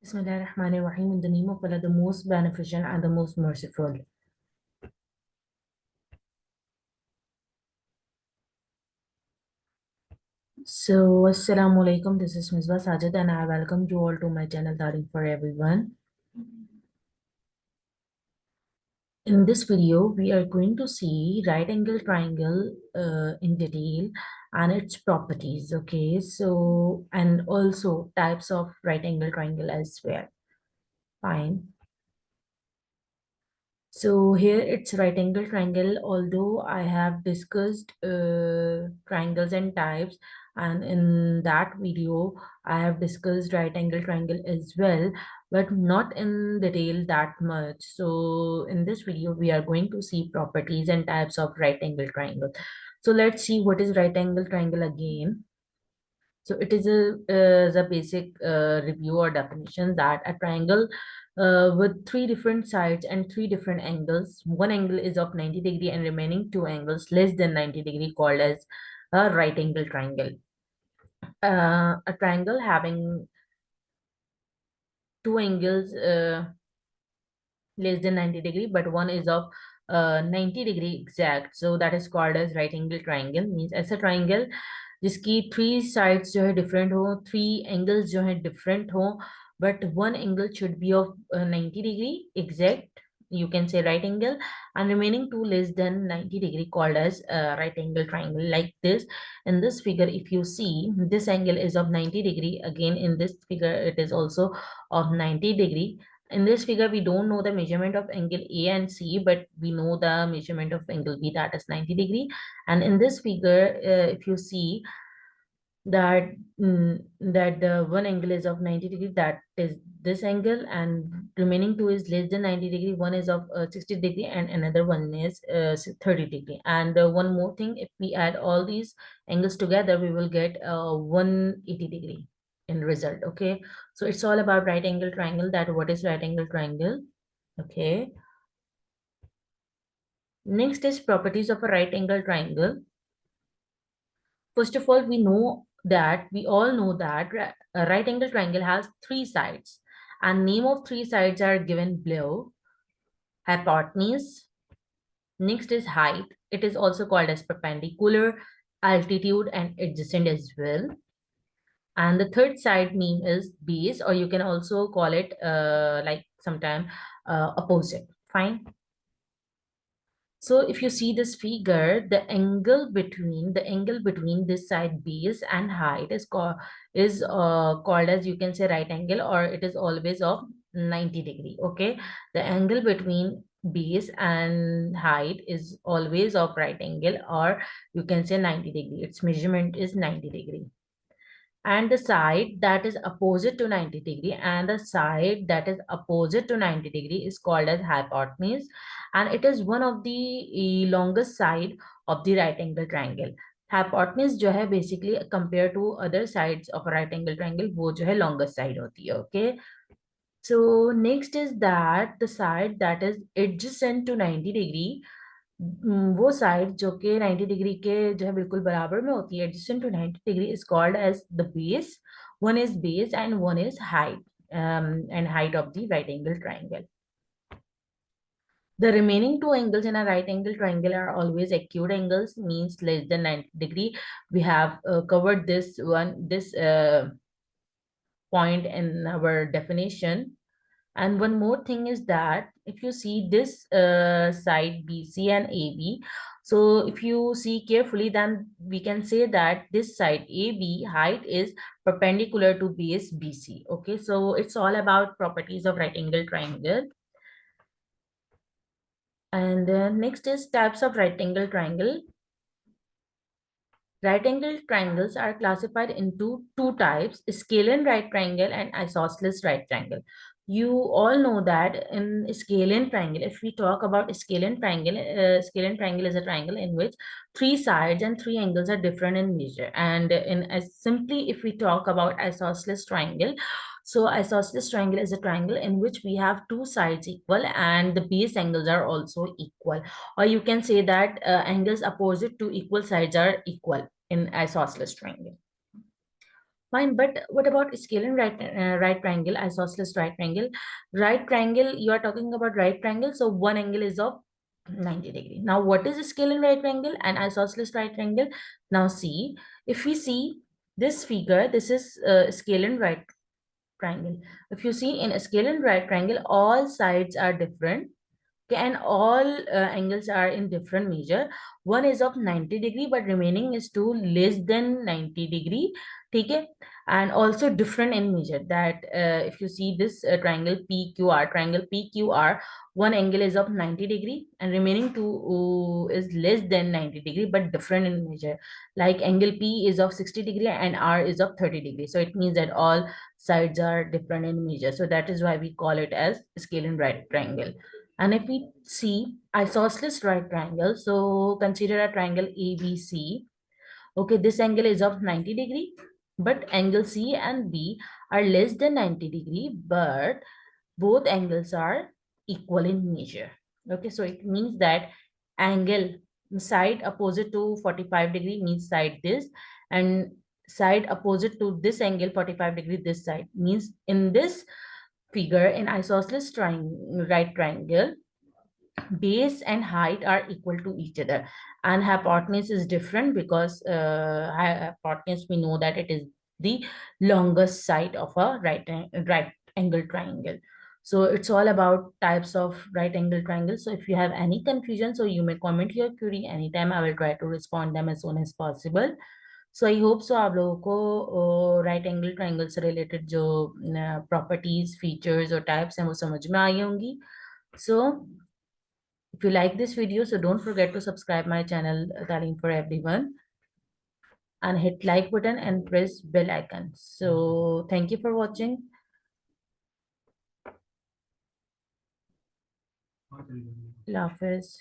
Bismillahirrahmanirrahim. In the name of Allah, the most beneficent and the most merciful. So, Assalamu alaikum. This is Misbah Sajid, and I welcome you all to my channel, Darling for Everyone. In this video, we are going to see right angle triangle in detail and its properties. Okay, so and also types of right angle triangle as well. Fine. So here it's right angle triangle, although I have discussed triangles and types, and in that video I have discussed right angle triangle as well, but not in detail that much. So in this video we are going to see properties and types of right angle triangle. So let's see what is right angle triangle again. So it is the basic review or definition that a triangle with three different sides and three different angles. One angle is of 90 degree and remaining two angles less than 90 degree called as a right angle triangle. A triangle having two angles less than 90 degree, but one is of 90 degree exact. So that is called as right angle triangle. Means ऐसा triangle जिसकी three sides जो है different हो, three angles जो है different हो, but one angle should be of 90 degree exact. You can say right angle, and remaining two less than 90 degree called as right angle triangle. Like this, in this figure, if you see, this angle is of 90 degree. Again, in this figure, it is also of 90 degree. In this figure, we don't know the measurement of angle A and C, but we know the measurement of angle B, that is 90 degree. And in this figure, if you see that that the one angle is of 90 degree, that is this angle, and remaining two is less than 90 degree. One is of 60 degree and another one is 30 degree. And one more thing, if we add all these angles together, we will get 180 degree in result. Okay, so it's all about right angle triangle. That what is right angle triangle? Okay, next is properties of a right angle triangle. First of all, we all know that a right angle triangle has three sides, and name of three sides are given below. Hypotenuse, next is height. It is also called as perpendicular, altitude, and adjacent as well. And the third side name is base, or you can also call it like sometime opposite. Fine. So if you see this figure, the angle between this side base and height is called as, you can say, right angle, or it is always of 90 degree. Okay, the angle between base and height is always of right angle, or you can say 90 degree. Its measurement is 90 degree. And the side that is opposite to 90 degree, and the side that is opposite to 90 degree is called as hypotenuse, and it is one of the longest side of the right angle triangle. Hypotenuse जो है basically compared to other sides of a right angle triangle, वो जो है longest side होती है. Okay, so next is that the side that is adjacent to 90 degree, वो side जो कि 90 डिग्री के जो है बिल्कुल बराबर में होती है, adjacent to 90 degree, is called as the base. One is base and one is height, and height of the right angle triangle. The remaining two angles in a right angle triangle are always acute angles, means less than 90 degree. We have covered this point in our definition. And one more thing is that if you see this side BC and AB, so if you see carefully, then we can say that this side AB height is perpendicular to base BC. Okay, so it's all about properties of right angle triangle. And next is types of right angle triangle. Right angle triangles are classified into two types: scalene right triangle and isosceles right triangle. You all know that in scalene triangle, if we talk about scalene triangle is a triangle in which three sides and three angles are different in measure. And in as simply, if we talk about isosceles triangle, so isosceles triangle is a triangle in which we have two sides equal and the base angles are also equal, or you can say that angles opposite to equal sides are equal in isosceles triangle. Fine, but what about scalar right triangle, isosceles right triangle? Right triangle, you are talking about right triangle, so one angle is of 90 degree. Now, what is a scalar right triangle and isosceles right triangle? Now, see, if we see this figure, this is scalar right triangle. If you see in a scalar right triangle, all sides are different. Okay, and all angles are in different measure. One is of 90 degree, but remaining is two less than 90 degree. Okay, and also different in measure. That if you see this triangle PQR, one angle is of 90 degree, and remaining two is less than 90 degree, but different in measure. Like angle P is of 60 degree and R is of 30 degree. So it means that all sides are different in measure. So that is why we call it as scalar right triangle. And if we see isosceles right triangle, so consider a triangle ABC. Okay, this angle is of 90 degree, but angle C and B are less than 90 degree, but both angles are equal in measure. Okay, so it means that angle side opposite to 45 degree means side this, and side opposite to this angle 45 degree this side means in this figure in isosceles right triangle, base and height are equal to each other, and hypotenuse is different because hypotenuse, we know that it is the longest side of a right angle triangle. So it's all about types of right angle triangles. So if you have any confusion, so you may comment your query anytime. I will try to respond them as soon as possible. So I hope so आप लोगों को right angle triangle से related जो properties features और types हैं वो समझ में आई होंगी. सो if you like this video, so don't forget to subscribe my channel Talim for Everyone, and hit like button and press bell icon. So thank you for watching. Allah Hafiz.